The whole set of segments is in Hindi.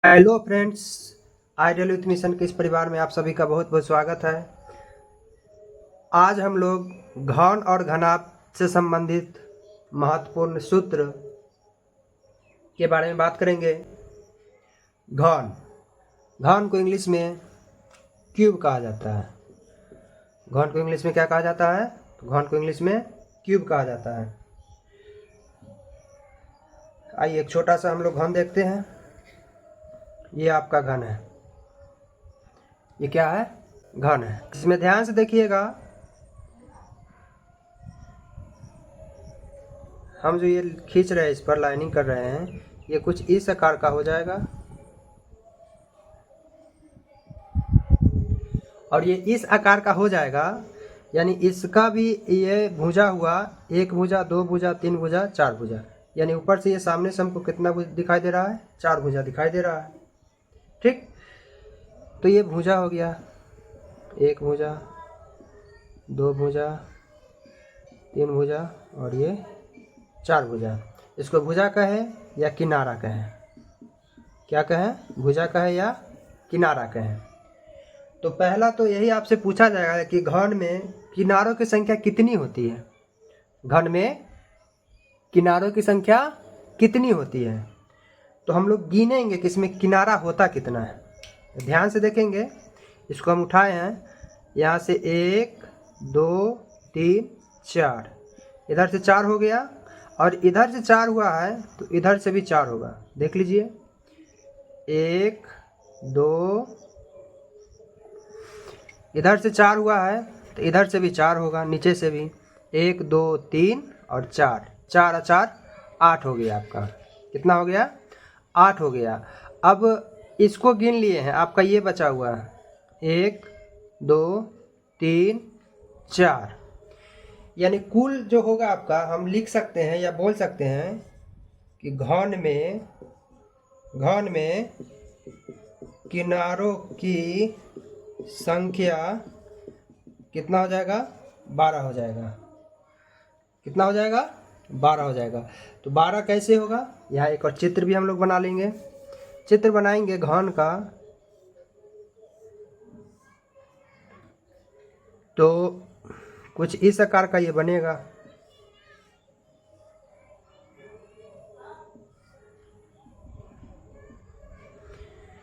Hello friends, ideal youth mission के इस परिवार में आप सभी का बहुत बहुत स्वागत है। आज हम लोग घन और घनाभ से संबंधित महत्वपूर्ण सूत्र के बारे में बात करेंगे। घन घन को इंग्लिश में क्यूब कहा जाता है। घन को इंग्लिश में क्या कहा जाता है? तो घन को इंग्लिश में क्यूब कहा जाता है। आइए एक छोटा सा हम लोग घन देखते हैं। ये आपका घन है। ये क्या है? घन है। इसमें ध्यान से देखिएगा। हम जो ये खींच रहे हैं, इस पर लाइनिंग कर रहे हैं, ये कुछ इस आकार का हो जाएगा और ये इस आकार का हो जाएगा, यानी इसका भी ये भुजा हुआ, एक भुजा, दो भुजा, तीन भुजा, चार भुजा, यानी ऊपर से ये सामने से हमको कितना दिखाई दे रहा है? चार भुजा दिखाई दे रहा है। ठीक, तो ये भुजा हो गया, एक भुजा, दो भुजा, तीन भुजा और ये चार भुजा। इसको भुजा कहे या किनारा कहें? क्या कहें? भुजा कहे या किनारा कहें? तो पहला तो यही आपसे पूछा जाएगा कि घन में किनारों की संख्या कितनी होती है। घन में किनारों की संख्या कितनी होती है? तो हम लोग गिनेंगे कि इसमें किनारा होता कितना है। ध्यान से देखेंगे। इसको हम उठाए हैं, यहाँ से एक, दो, तीन, चार, इधर से चार हो गया और इधर से चार हुआ है तो इधर से भी चार होगा। देख लीजिए, एक, दो, इधर से चार हुआ है तो इधर से भी चार होगा, नीचे से भी एक, दो, तीन और चार, चार और चार आठ हो गया आपका। कितना हो गया? आठ हो गया। अब इसको गिन लिए हैं, आपका ये बचा हुआ है, एक, दो, तीन, चार, यानी कुल जो होगा आपका, हम लिख सकते हैं या बोल सकते हैं कि घन में किनारों की संख्या कितना हो जाएगा? 12 हो जाएगा। कितना हो जाएगा? 12 हो जाएगा। तो 12 कैसे होगा? यहाँ एक और चित्र भी हम लोग बना लेंगे। चित्र बनाएंगे घन का, तो कुछ इस आकार का ये बनेगा।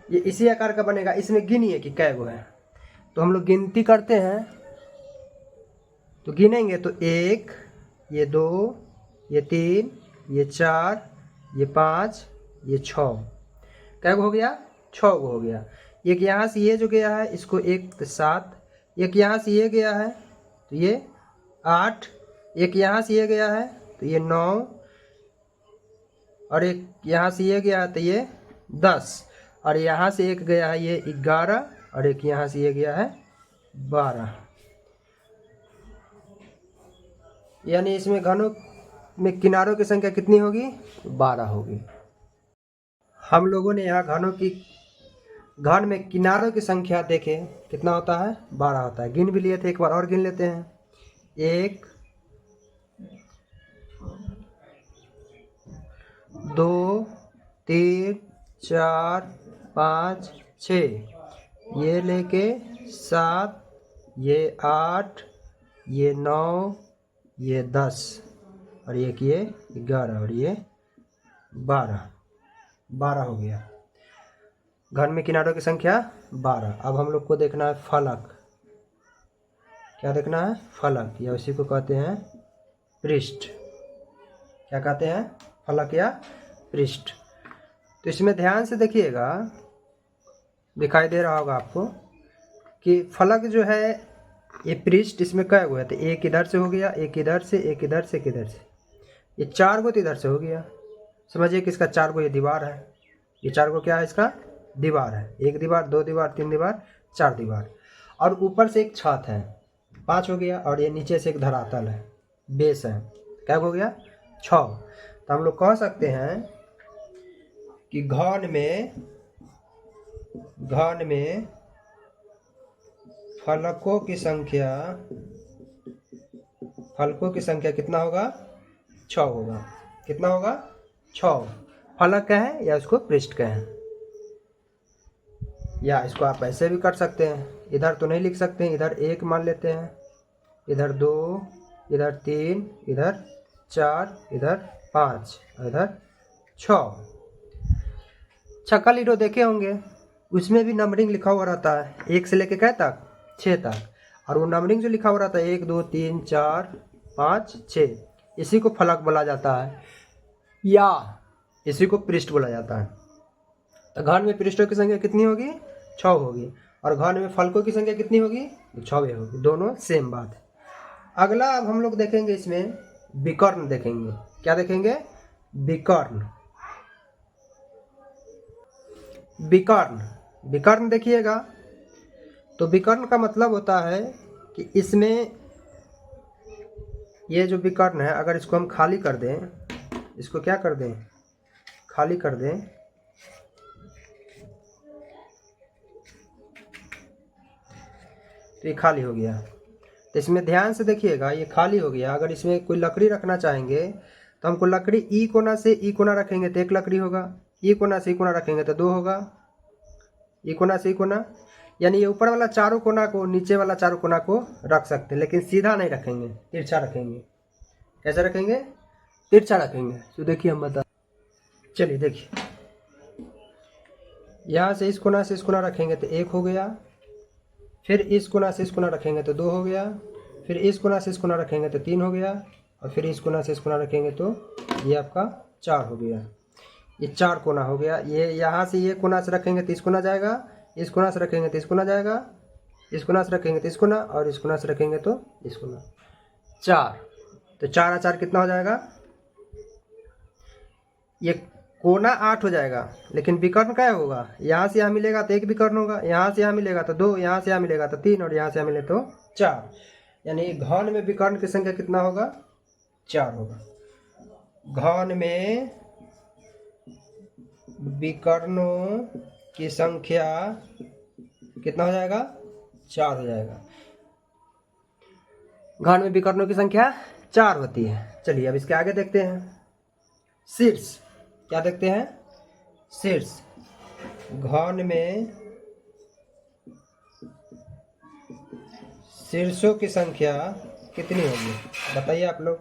ये इसी आकार का बनेगा। इसमें गिनिए कि कै गो है, तो हम लोग गिनती करते हैं। तो गिनेंगे तो एक, ये दो, ये तीन, ये चार, ये पाँच, ये छः। कै गो हो गया? 6 गो हो गया। एक यहाँ से ये जो गया है, इसको एक तो 7, एक यहाँ से ये गया है तो ये 8, एक यहाँ से ये गया है तो ये 9 और एक यहाँ से ये गया है तो ये 10 और यहाँ से एक गया है ये 11 और एक यहाँ से ये गया है 12। यानी इसमें घनों में किनारों की संख्या कितनी होगी? 12 होगी। हम लोगों ने यहाँ घन में किनारों की संख्या देखे कितना होता है? 12 होता है। गिन भी लिए थे, एक बार और गिन लेते हैं। एक, दो, तीन, चार, पाँच, 6, ये लेके 7, ये 8, ये 9, ये 10 और ये 11 और ये 12 हो गया। घन में किनारों की संख्या 12। अब हम लोग को देखना है फलक। क्या देखना है? फलक, या उसी को कहते हैं पृष्ठ। क्या कहते हैं? फलक या पृष्ठ। तो इसमें ध्यान से देखिएगा, दिखाई दे रहा होगा आपको कि फलक जो है, ये पृष्ठ, इसमें कै गो है? तो एक इधर से हो गया, एक इधर से, एक इधर से, एक इधर से, ये 4 गो तो इधर से हो गया। समझिए कि इसका 4 गो ये दीवार है। ये 4 गो क्या है? इसका दीवार है। एक दीवार, दो दीवार, तीन दीवार, चार दीवार और ऊपर से एक छत है, 5 हो गया और ये नीचे से एक धरातल है, बेस है। क्या हो गया? 6। तो हम लोग कह सकते हैं कि घन में फलकों की संख्या कितना होगा? 6 होगा। कितना होगा? 6। फलक कहें या उसको पृष्ठ कहें। या इसको आप ऐसे भी कर सकते हैं, इधर तो नहीं लिख सकते हैं, इधर 1 मान लेते हैं, इधर 2, इधर 3, इधर 4, इधर 5, इधर 6। छक्का लीडो देखे होंगे, उसमें भी नंबरिंग लिखा हुआ रहता है 1 से लेके क्या तक, 6 तक, और वो नंबरिंग जो लिखा हुआ रहता है 1 2 3 4 5 6, इसी को फलक बोला जाता है या इसी को पृष्ठ बोला जाता है। तो घन में पृष्ठों की संख्या कितनी होगी, 6 होगी, और घन में फलकों की संख्या कितनी होगी, 6 होगी, दोनों सेम बात है। अगला अब हम लोग देखेंगे इसमें विकर्ण देखेंगे। क्या देखेंगे, विकर्ण। विकर्ण विकर्ण देखिएगा, तो विकर्ण का मतलब होता है कि इसमें ये जो विकर्ण है, अगर इसको हम खाली कर दें, इसको क्या कर दें, खाली कर दें, तो ये खाली हो गया। तो इसमें ध्यान से देखिएगा, ये खाली हो गया। अगर इसमें कोई लकड़ी रखना चाहेंगे तो हमको लकड़ी ई कोना से ई कोना रखेंगे तो 1 लकड़ी होगा, ई कोना से ई कोना रखेंगे तो 2 होगा, ई कोना से ई कोना, यानी ये ऊपर वाला चारों कोना को नीचे वाला चारों कोना को रख सकते हैं, लेकिन सीधा नहीं रखेंगे, तिरछा रखेंगे। कैसे रखेंगे, तिरछा रखेंगे। तो देखिए हम बता, चलिए देखिए, यहाँ से इस कोना से इस कोना रखेंगे तो 1 हो गया, फिर इस कोना से इस कोना रखेंगे तो 2 हो गया, फिर इस कोना से इस कोना रखेंगे तो 3 हो गया, और फिर इस कोना से इस कोना रखेंगे तो ये आपका 4 हो गया। ये 4 कोना हो गया। ये यहाँ से ये कोना से रखेंगे तो इस कोना जाएगा, इस कोना से रखेंगे तो इस कोना जाएगा, इस कोना से रखेंगे तो इस कोना, और इस कोना से रखेंगे तो इस कोना, 4। तो 4 और 4 कितना हो जाएगा, ये कोना 8 हो जाएगा, लेकिन विकर्ण क्या होगा, यहाँ से यहाँ मिलेगा तो 1 विकर्ण होगा, यहाँ से यहाँ मिलेगा तो 2, यहाँ से यहाँ मिलेगा तो 3, और यहाँ से यहाँ मिले तो 4। यानी घन में विकर्ण की संख्या कितना होगा, 4 होगा। घन में विकर्णों की संख्या कितना हो जाएगा, 4 हो जाएगा। घन में विकर्णों की संख्या 4 होती है। चलिए अब इसके आगे देखते हैं, शीर्ष। क्या देखते हैं, शीर्ष। घन में शीर्षों की संख्या कितनी होगी, बताइए आप लोग।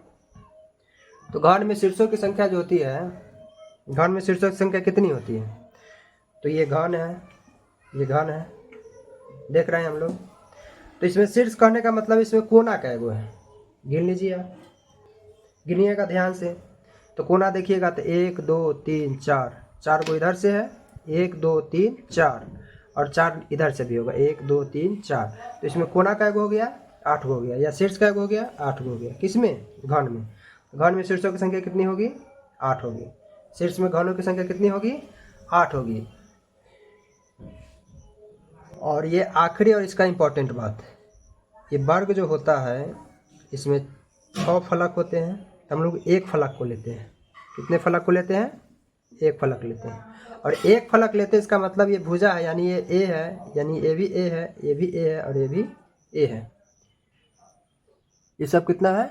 तो घन में शीर्षों की संख्या जो होती है, घन में शीर्षों की संख्या कितनी होती है, तो ये घन है, ये घन है, देख रहे हैं हम लोग। तो इसमें शीर्ष कहने का मतलब इसमें कोना कैगो है, गिन लीजिए आप, गिनिएगा ध्यान से। तो कोना देखिएगा तो 1 2 3 4, 4 को इधर से है, 1 2 3 4, और 4 इधर से भी होगा, 1 2 3 4। तो इसमें कोना कैगो हो गया, 8 हो गया, या शीर्ष कैगो हो गया, 8 हो गया। किसमें, घन में। घन में शीर्षों की संख्या कितनी होगी, 8 होगी। शीर्ष में घनों की संख्या कितनी होगी, 8 होगी। और ये आखिरी और इसका इम्पोर्टेंट बात, ये वर्ग जो होता है इसमें 6 फलक होते हैं, हम लोग 1 फलक को लेते हैं। कितने फलक को लेते हैं, 1 फलक लेते हैं। और 1 फलक लेते हैं, इसका मतलब ये भुजा है, यानी ये ए है, यानी ये भी ए है, ये भी ए है, और ये भी ए है। ये सब कितना है,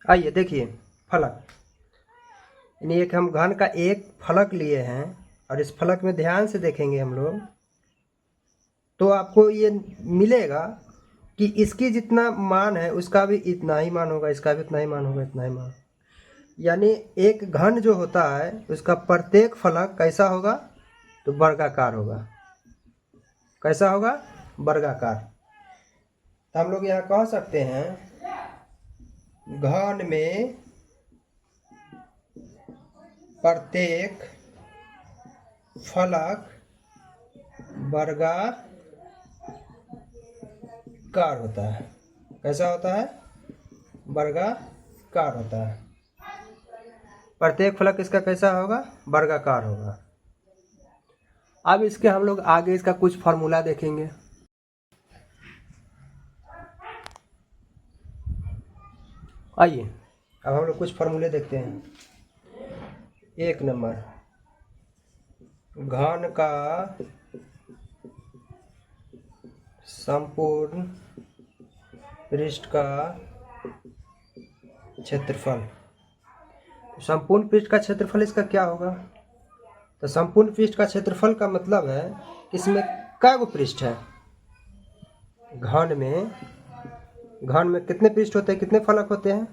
आइए देखिए फलक, यानी एक हम घन का 1 फलक लिए हैं, और इस फलक में ध्यान से देखेंगे हम लोग तो आपको ये मिलेगा कि इसकी जितना मान है उसका भी इतना ही मान होगा, इसका भी इतना ही मान होगा, इतना ही मान। यानी एक घन जो होता है उसका प्रत्येक फलक कैसा होगा, तो वर्गाकार होगा। कैसा होगा, वर्गाकार। तो हम लोग यहाँ कह सकते हैं घन में प्रत्येक फलक वर्गाकार होता है। कैसा होता है, वर्गाकार होता है। प्रत्येक फलक इसका कैसा होगा, वर्गाकार होगा। अब इसके हम लोग आगे इसका कुछ फॉर्मूला देखेंगे। आइए अब हम लोग कुछ फॉर्मूले देखते हैं। 1 नंबर, घन का संपूर्ण पृष्ठ का क्षेत्रफल। संपूर्ण पृष्ठ का क्षेत्रफल इसका क्या होगा? तो संपूर्ण पृष्ठ का क्षेत्रफल का मतलब है इसमें कै गो पृष्ठ है। घन में कितने पृष्ठ होते हैं, कितने फलक होते हैं?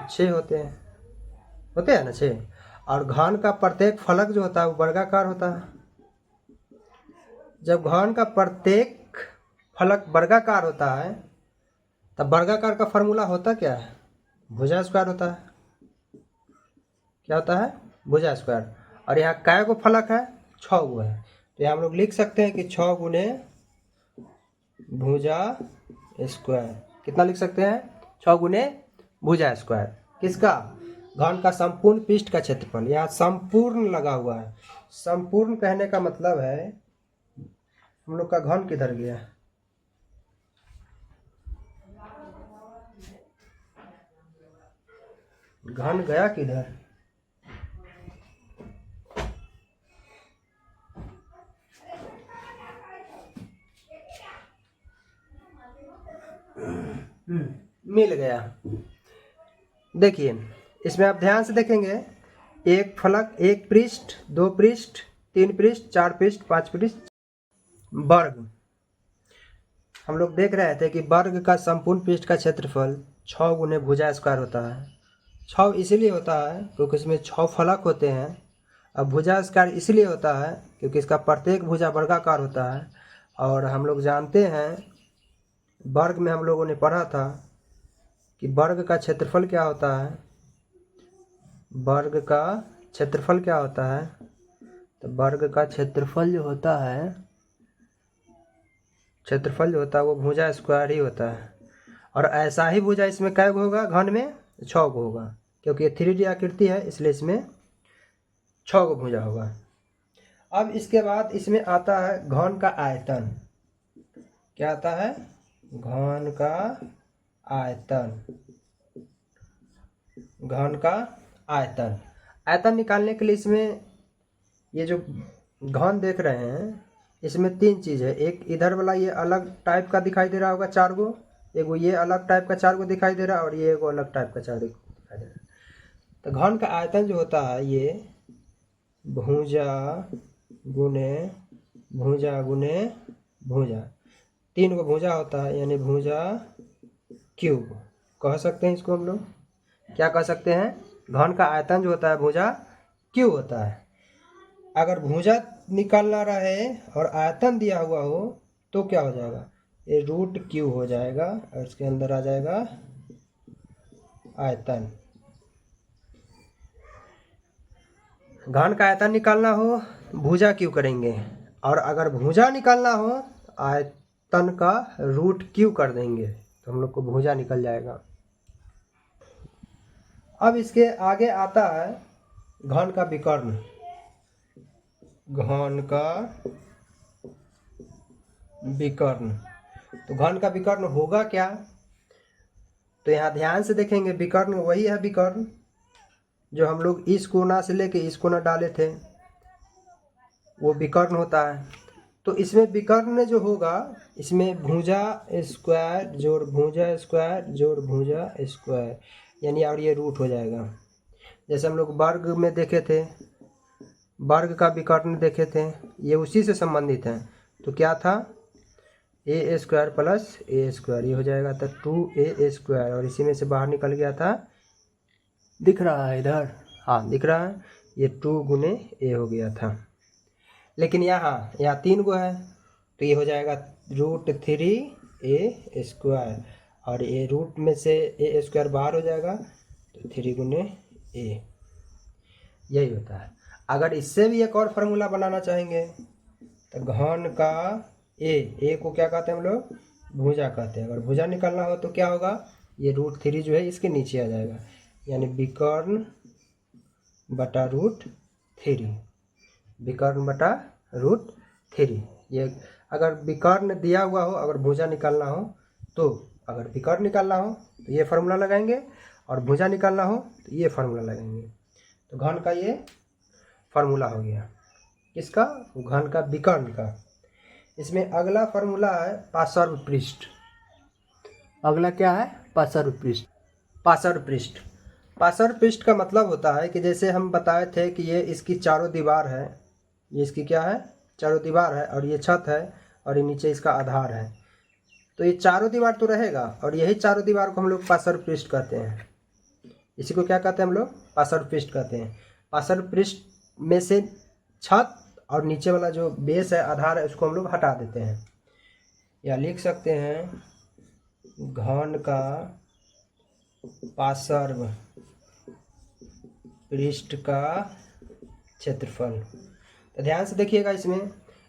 6 होते हैं ना 6। और घन का प्रत्येक फलक जो होता है वो वर्गाकार होता है। जब घन का प्रत्येक फलक वर्गाकार होता है तब वर्गाकार का फॉर्मूला होता क्या है? भुजा स्क्वायर होता है। क्या होता है? भुजा स्क्वायर। और यहाँ कै गो फलक है? 6 गो है। तो यहाँ हम लोग लिख सकते हैं कि 6 गुने भुजा स्क्वायर। कितना लिख सकते हैं? 6 गुने भुजा स्क्वायर। किसका? घन का संपूर्ण पृष्ठ का क्षेत्रफल। यहाँ संपूर्ण लगा हुआ है। संपूर्ण कहने का मतलब है, हम लोग का घन किधर गया? घन गया किधर? मिल गया। देखिए इसमें आप ध्यान से देखेंगे, एक फलक, एक पृष्ठ, 2 पृष्ठ, 3 पृष्ठ, 4 पृष्ठ, 5 पृष्ठ, वर्ग। हम लोग देख रहे थे कि वर्ग का संपूर्ण पृष्ठ का क्षेत्रफल 6 गुने भुजा स्क्वायर होता है। 6 इसलिए होता है क्योंकि इसमें 6 फलक होते हैं। अब भुजा स्क्वायर इसलिए होता है क्योंकि इसका प्रत्येक भुजा वर्गाकार होता है। और हम लोग जानते हैं, वर्ग में हम लोगों ने पढ़ा था कि वर्ग का क्षेत्रफल क्या होता है। वर्ग का क्षेत्रफल क्या होता है? तो वर्ग का क्षेत्रफल जो होता है वो भुजा स्क्वायर ही होता है। और ऐसा ही भुजा इसमें कै गो होगा? घन में 6 गो होगा, क्योंकि ये 3D आकृति है इसलिए इसमें 6 गो भुजा होगा। अब इसके बाद इसमें आता है घन का आयतन। क्या आता है? घन का आयतन। घन का आयतन। आयतन निकालने के लिए इसमें ये जो घन देख रहे हैं इसमें 3 चीज़ है। एक इधर वाला ये अलग टाइप का दिखाई दे रहा होगा 4 गो, एगो ये अलग टाइप का 4 गो दिखाई दे रहा है, और ये एगो अलग टाइप का 4 गो दिखाई दे रहा है। तो घन का आयतन जो होता है ये भुजा गुने भुजा, 3 गो भुजा होता है, यानी भुजा क्यूब कह सकते हैं इसको हम लोग। क्या कह सकते हैं? घन का आयतन जो होता है भुजा क्यूब होता है। अगर भुजा निकालना रहे और आयतन दिया हुआ हो तो क्या हो जाएगा? ये रूट क्यू हो जाएगा और इसके अंदर आ जाएगा आयतन। घन का आयतन निकालना हो भुजा क्यू करेंगे, और अगर भुजा निकालना हो आयतन का रूट क्यू कर देंगे तो हम लोग को भुजा निकल जाएगा। अब इसके आगे आता है घन का विकर्ण। घन का विकर्ण। तो घन का विकर्ण होगा क्या? तो यहाँ ध्यान से देखेंगे, विकर्ण वही है विकर्ण जो हम लोग इस कोना से लेके इस कोना डाले थे, वो विकर्ण होता है। तो इसमें विकर्ण जो होगा, इसमें भुजा स्क्वायर जोड़ भुजा स्क्वायर जोड़ भुजा स्क्वायर, यानी और ये रूट हो जाएगा। जैसे हम लोग वर्ग में देखे थे, वर्ग का विकर्ण देखे थे, ये उसी से संबंधित है। तो क्या था? ए स्क्वायर प्लस ए स्क्वायर, ये हो जाएगा था 2a स्क्वायर, और इसी में से बाहर निकल गया था, दिख रहा है इधर? हाँ दिख रहा है, ये 2 गुने ए हो गया था। लेकिन यहाँ 3 गो है तो ये हो जाएगा √3a स्क्वायर, और ये रूट में से ए स्क्वायर बाहर हो जाएगा तो 3 गुने ए, यही होता है। अगर इससे भी एक और फार्मूला बनाना चाहेंगे तो घन का ए को क्या कहते हैं हम लोग? भुजा कहते हैं। अगर भुजा निकालना हो तो क्या होगा? ये √3 जो है इसके नीचे आ जाएगा, यानी विकर्ण बटा √3, विकर्ण बटा √3। ये अगर विकर्ण दिया हुआ हो, अगर भुजा निकालना हो तो, अगर विकर्ण निकालना हो तो ये फार्मूला लगाएंगे, और भुजा निकालना हो तो ये फार्मूला लगाएंगे। तो घन का ये फार्मूला हो गया। किसका? घन का विकर्ण का। इसमें अगला फार्मूला है पार्श्व पृष्ठ। अगला क्या है? पार्श्व पृष्ठ। पार्श्व पृष्ठ। पार्श्व पृष्ठ का मतलब होता है कि जैसे हम बताए थे कि ये इसकी चारों दीवार है, ये इसकी क्या है, चारों दीवार है, और ये छत है, और ये नीचे इसका आधार है। तो ये चारों दीवार तो रहेगा, और यही चारों दीवार को हम लोग पार्श्व पृष्ठ कहते हैं। इसी को क्या कहते हैं हम लोग, पार्श्व पृष्ठ कहते हैं। पार्श्व पृष्ठ में से छत और नीचे वाला जो बेस है, आधार है, उसको हम लोग हटा देते हैं, या लिख सकते हैं घन का पार्श्व पृष्ठ का क्षेत्रफल। तो ध्यान से देखिएगा,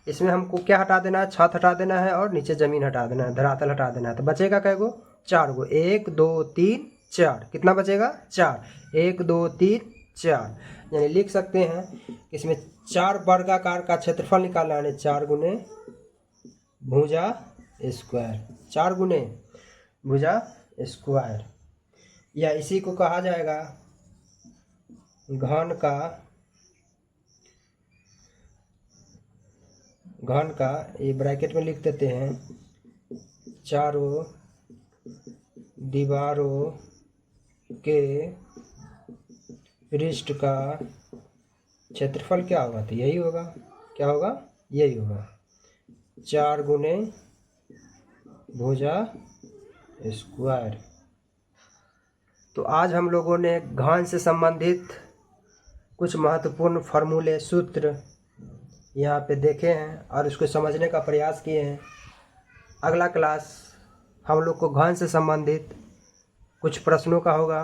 इसमें हमको क्या हटा देना है, छत हटा देना है और नीचे ज़मीन हटा देना है, धरातल हटा देना है। तो बचेगा कै गो, 4 गो, 1 2 3 4। कितना बचेगा, 4, 1 2 3 4। यानी लिख सकते हैं कि इसमें 4 वर्गाकार का क्षेत्रफल निकालना है, 4 गुने भुजा स्क्वायर, 4 गुने भुजा स्क्वायर, या इसी को कहा जाएगा घन का ये ब्रैकेट में लिख देते हैं, चारों दीवारों के पृष्ठ का क्षेत्रफल क्या होगा, तो यही होगा, क्या होगा, यही होगा, 4 गुने भुजा स्क्वायर। तो आज हम लोगों ने घन से संबंधित कुछ महत्वपूर्ण फार्मूले, सूत्र यहाँ पे देखे हैं और उसको समझने का प्रयास किए हैं। अगला क्लास हम लोग को घन से संबंधित कुछ प्रश्नों का होगा।